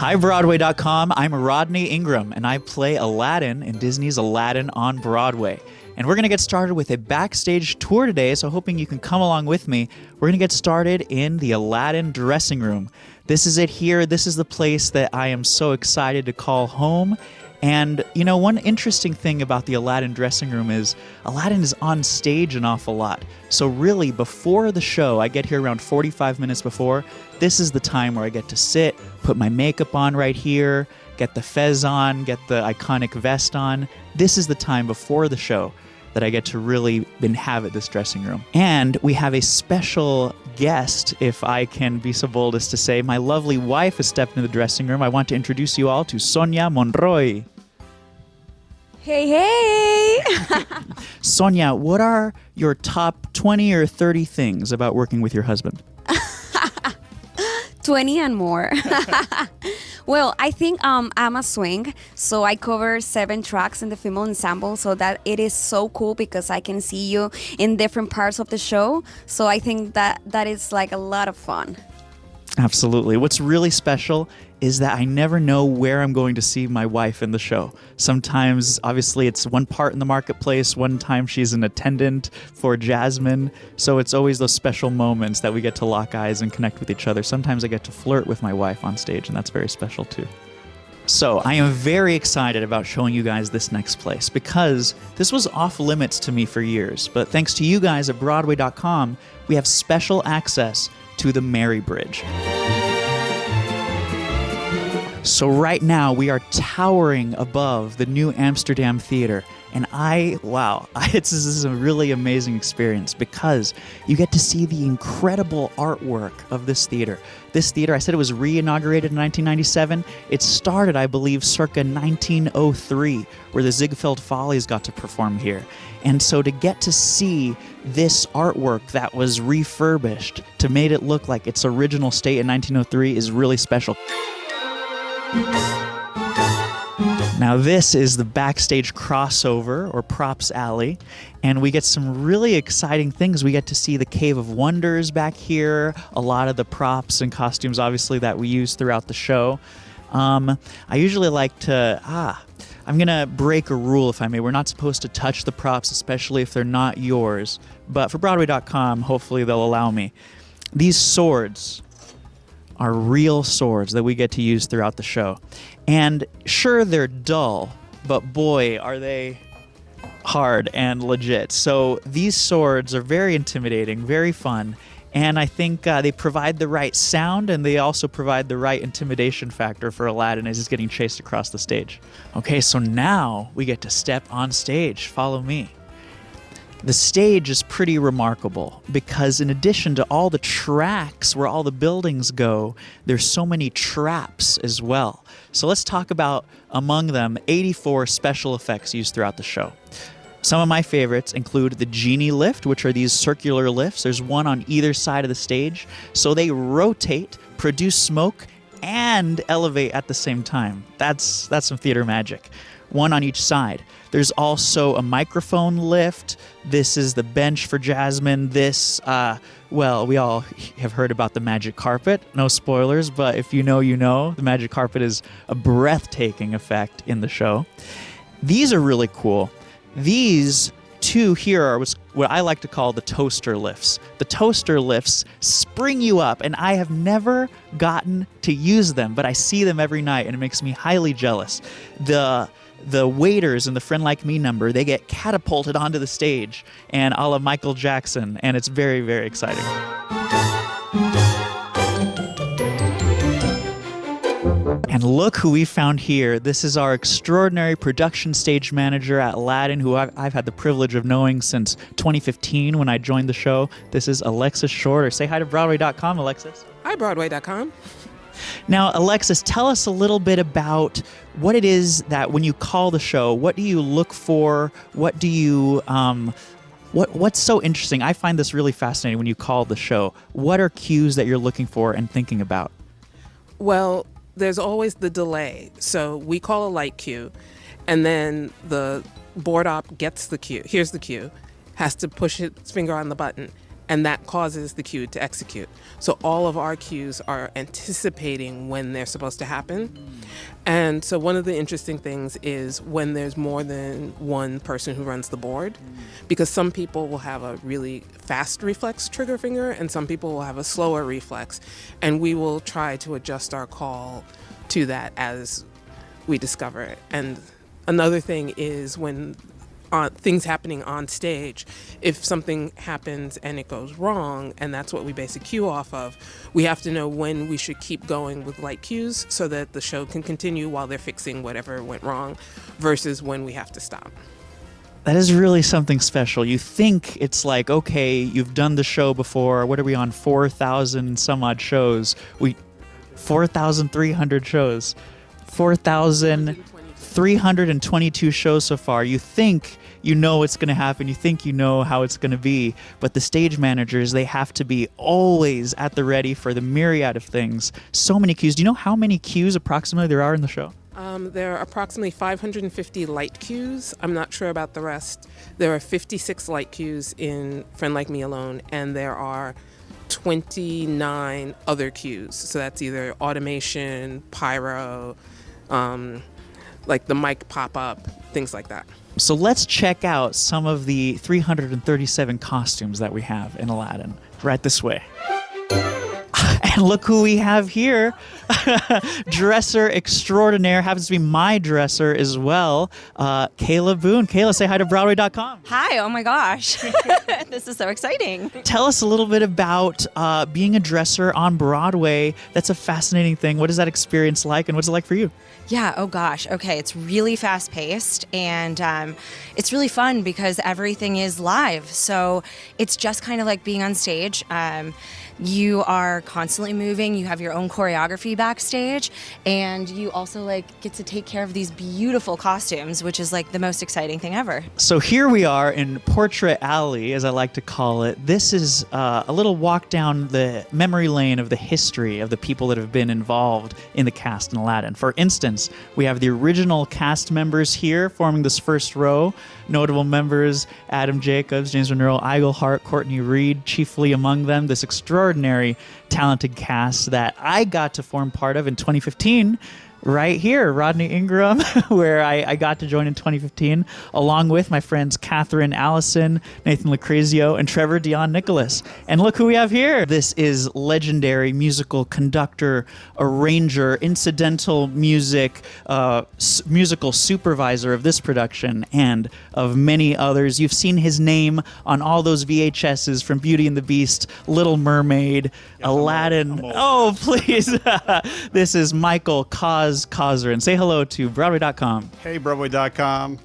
Hi, Broadway.com. I'm Rodney Ingram, and I play Aladdin in Disney's Aladdin on Broadway. And we're going to get started with a backstage tour today, so hoping you can come along with me. We're going to get started in the Aladdin dressing room. This is it here. This is the place that I am so excited to call home. And, you know, one interesting thing about the Aladdin dressing room is Aladdin is on stage an awful lot. So really, before the show, I get here around 45 minutes before. This is the time where I get to sit, put my makeup on right here, get the fez on, get the iconic vest on. This is the time before the show that I get to really inhabit this dressing room. And we have a special guest, if I can be so bold as to say. My lovely wife has stepped into the dressing room. I want to introduce you all to Sonia Monroy. Hey, hey! Sonia, what are your top 20 or 30 things about working with your husband? 20 and more. Well, I think I'm a swing, so I cover 7 tracks in the female ensemble, so that it is so cool because I can see you in different parts of the show. So I think that is like a lot of fun. Absolutely. What's really special is that I never know where I'm going to see my wife in the show. Sometimes, obviously, it's one part in the marketplace. One time she's an attendant for Jasmine. So it's always those special moments that we get to lock eyes and connect with each other. Sometimes I get to flirt with my wife on stage, and that's very special too. So I am very excited about showing you guys this next place because this was off limits to me for years. But thanks to you guys at Broadway.com, we have special access to the Mary Bridge. So right now we are towering above the new Amsterdam Theater. And this is a really amazing experience because you get to see the incredible artwork of this theater. This theater, I said it was re-inaugurated in 1997. It started, I believe, circa 1903, where the Ziegfeld Follies got to perform here. And so to get to see this artwork that was refurbished to make it look like its original state in 1903 is really special. Now this is the backstage crossover or props alley, and we get some really exciting things. We get to see the Cave of Wonders back here, a lot of the props and costumes obviously that we use throughout the show. I usually like to, I'm going to break a rule if I may. We're not supposed to touch the props, especially if they're not yours, but for Broadway.com, hopefully they'll allow me. These swords are real swords that we get to use throughout the show. And sure, they're dull, but boy, are they hard and legit. So these swords are very intimidating, very fun, and I think they provide the right sound, and they also provide the right intimidation factor for Aladdin as he's getting chased across the stage. Okay, so now we get to step on stage. Follow me. The stage is pretty remarkable because in addition to all the tracks where all the buildings go, there's so many traps as well. So let's talk about, among them, 84 special effects used throughout the show. Some of my favorites include the genie lift, which are these circular lifts. There's one on either side of the stage, so they rotate, produce smoke, and elevate at the same time. That's some theater magic. One on each side. There's also a microphone lift. This is the bench for Jasmine. This, we all have heard about the magic carpet. No spoilers, but if you know, you know. The magic carpet is a breathtaking effect in the show. These are really cool. These two here are what I like to call the toaster lifts. The toaster lifts spring you up, and I have never gotten to use them, but I see them every night, and it makes me highly jealous. The waiters in the Friend Like Me number, they get catapulted onto the stage, and a la Michael Jackson, and it's very, very exciting. And look who we found here. This is our extraordinary production stage manager at Aladdin, who I've had the privilege of knowing since 2015 when I joined the show. This is Alexis Shorter. Say hi to Broadway.com, Alexis. Hi, Broadway.com. Now, Alexis, tell us a little bit about what it is that when you call the show, what do you look for? What do you, what's so interesting? I find this really fascinating when you call the show. What are cues that you're looking for and thinking about? Well, there's always the delay. So we call a light cue, and then the board op gets the cue. Here's the cue. Has to push its finger on the button. and that causes the cue to execute. So all of our cues are anticipating when they're supposed to happen. And so one of the interesting things is when there's more than one person who runs the board, because some people will have a really fast reflex trigger finger and some people will have a slower reflex, and we will try to adjust our call to that as we discover it. And another thing is when things happening on stage, if something happens and it goes wrong, and that's what we base a cue off of, we have to know when we should keep going with light cues so that the show can continue while they're fixing whatever went wrong, versus when we have to stop. That is really something special. You think it's like, okay, you've done the show before. What are we on? 4,000 some odd shows. 4,300 shows. 4,322 shows so far. You think you know what's going to happen. You think you know how it's going to be. But the stage managers, they have to be always at the ready for the myriad of things. So many cues. Do you know how many cues approximately there are in the show? There are approximately 550 light cues. I'm not sure about the rest. There are 56 light cues in Friend Like Me Alone, and there are 29 other cues. So that's either automation, pyro, like the mic pop-up, things like that. So let's check out some of the 337 costumes that we have in Aladdin. Right this way. And look who we have here. Dresser extraordinaire, happens to be my dresser as well. Kayla Boone. Kayla, say hi to Broadway.com. Hi, oh my gosh. This is so exciting. Tell us a little bit about being a dresser on Broadway. That's a fascinating thing. What is that experience like, and what's it like for you? Yeah, oh gosh. Okay, it's really fast paced and it's really fun because everything is live. So it's just kind of like being on stage. You are constantly moving. You have your own choreography backstage, and you also like get to take care of these beautiful costumes, which is like the most exciting thing ever. So here we are in Portrait Alley, as I like to call it. This is a little walk down the memory lane of the history of the people that have been involved in the cast in Aladdin. For instance, we have the original cast members here forming this first row. Notable members, Adam Jacobs, James Monroe, Iglehart, Courtney Reed, chiefly among them. This extraordinary, talented cast that I got to form part of in 2015. Right here, Rodney Ingram, where I got to join in 2015, along with my friends Catherine Allison, Nathan Lucrezio, and Trevor Dion Nicholas. And look who we have here. This is legendary musical conductor, arranger, incidental music, musical supervisor of this production and of many others. You've seen his name on all those VHSs from Beauty and the Beast, Little Mermaid, Aladdin. I'm old. Oh, please. This is Michael Cosrin. Say hello to Broadway.com. Hey, Broadway.com.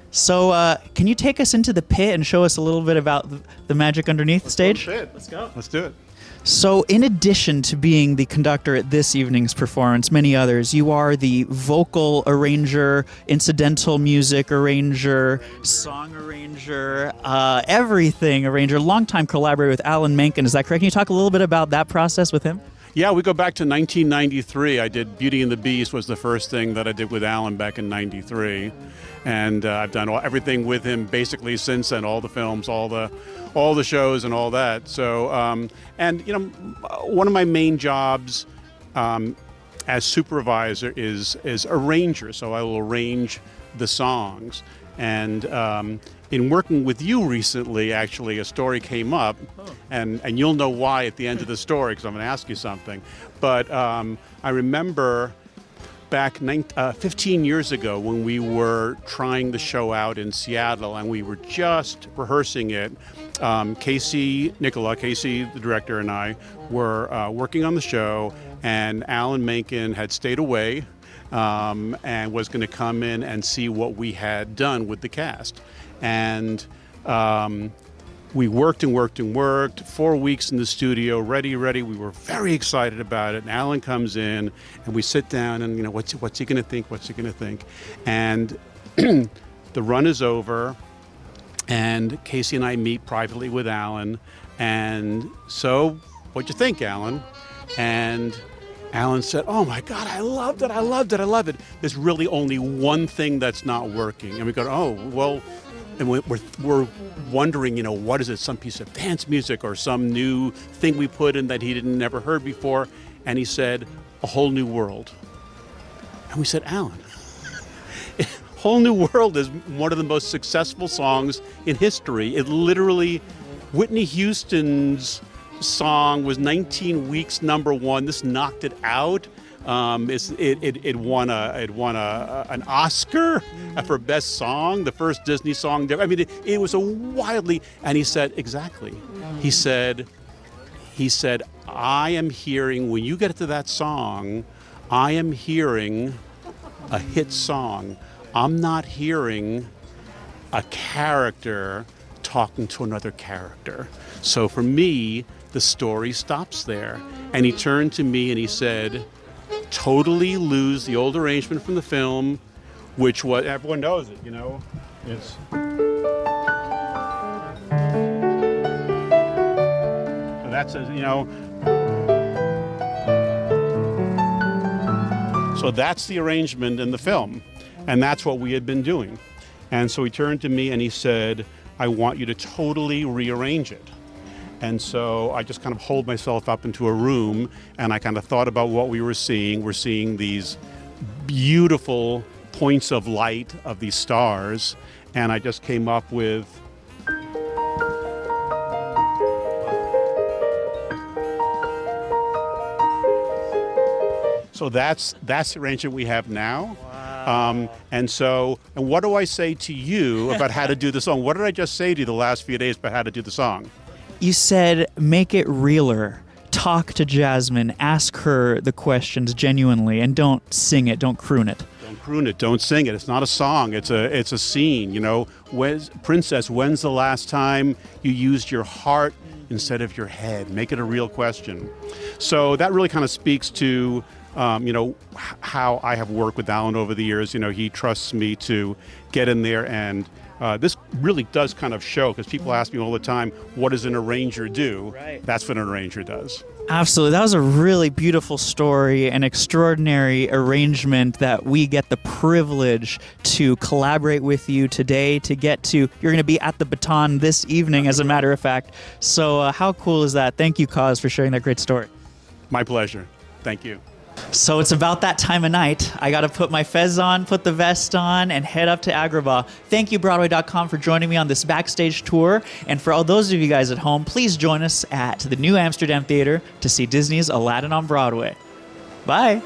So, can you take us into the pit and show us a little bit about the magic underneath the stage? Let's go. Let's do it. So, in addition to being the conductor at this evening's performance, many others, you are the vocal arranger, incidental music arranger, song arranger, everything arranger, longtime collaborator with Alan Menken. Is that correct? Can you talk a little bit about that process with him? Yeah, we go back to 1993. I did Beauty and the Beast was the first thing that I did with Alan back in 93. And I've done everything with him basically since then, all the films, all the shows and all that. So, and you know, one of my main jobs as supervisor is arranger. So I will arrange the songs. And in working with you recently, actually, a story came up, and you'll know why at the end of the story, because I'm going to ask you something. But I remember back 15 years ago when we were trying the show out in Seattle, and we were just rehearsing it. Casey, the director, and I were working on the show, and Alan Menken had stayed away. And was going to come in and see what we had done with the cast. And we worked and worked and worked, 4 weeks in the studio, ready. We were very excited about it. And Alan comes in, and we sit down, and, you know, what's he going to think? What's he going to think? And the run is over, and Casey and I meet privately with Alan. And so, what'd you think, Alan? And Alan said, "Oh my God, I loved it. There's really only one thing that's not working." And we go, "Oh, well, and we're wondering, what is it? Some piece of dance music or some new thing we put in that he didn't never heard before? And he said, "A Whole New World." And we said, "Alan, Whole New World is one of the most successful songs in history. It literally, Whitney Houston's song was 19 weeks #1. This knocked it out. It won an Oscar for best song, the first Disney song. I mean, it was a wildly." And he said, exactly. He said, "I am hearing, when you get to that song, I am hearing a hit song. I'm not hearing a character talking to another character. So for me, the story stops there." And he turned to me and he said, "Totally lose the old arrangement from the film," which was, everyone knows it, It's. So that says, So that's the arrangement in the film. And that's what we had been doing. And so he turned to me and he said, "I want you to totally rearrange it." And so I just kind of holed myself up into a room and I kind of thought about what we were seeing. We're seeing these beautiful points of light of these stars. And I just came up with, so that's the arrangement we have now. And what do I say to you about how to do the song? What did I just say to you the last few days about how to do the song? You said, make it realer. Talk to Jasmine. Ask her the questions genuinely, and don't sing it. Don't croon it. Don't croon it. Don't sing it. It's not a song. It's a scene. Princess, when's the last time you used your heart instead of your head? Make it a real question. So that really kind of speaks to how I have worked with Alan over the years. He trusts me to get in there, and this really does kind of show, because people ask me all the time, what does an arranger do? Right. That's what an arranger does. Absolutely. That was a really beautiful story, an extraordinary arrangement that we get the privilege to collaborate with you today to get to. You're going to be at the Baton this evening, as a matter of fact. So how cool is that? Thank you, Kaz, for sharing that great story. My pleasure. Thank you. So it's about that time of night. I got to put my fez on, put the vest on, and head up to Agrabah. Thank you, Broadway.com, for joining me on this backstage tour. And for all those of you guys at home, please join us at the New Amsterdam Theater to see Disney's Aladdin on Broadway. Bye.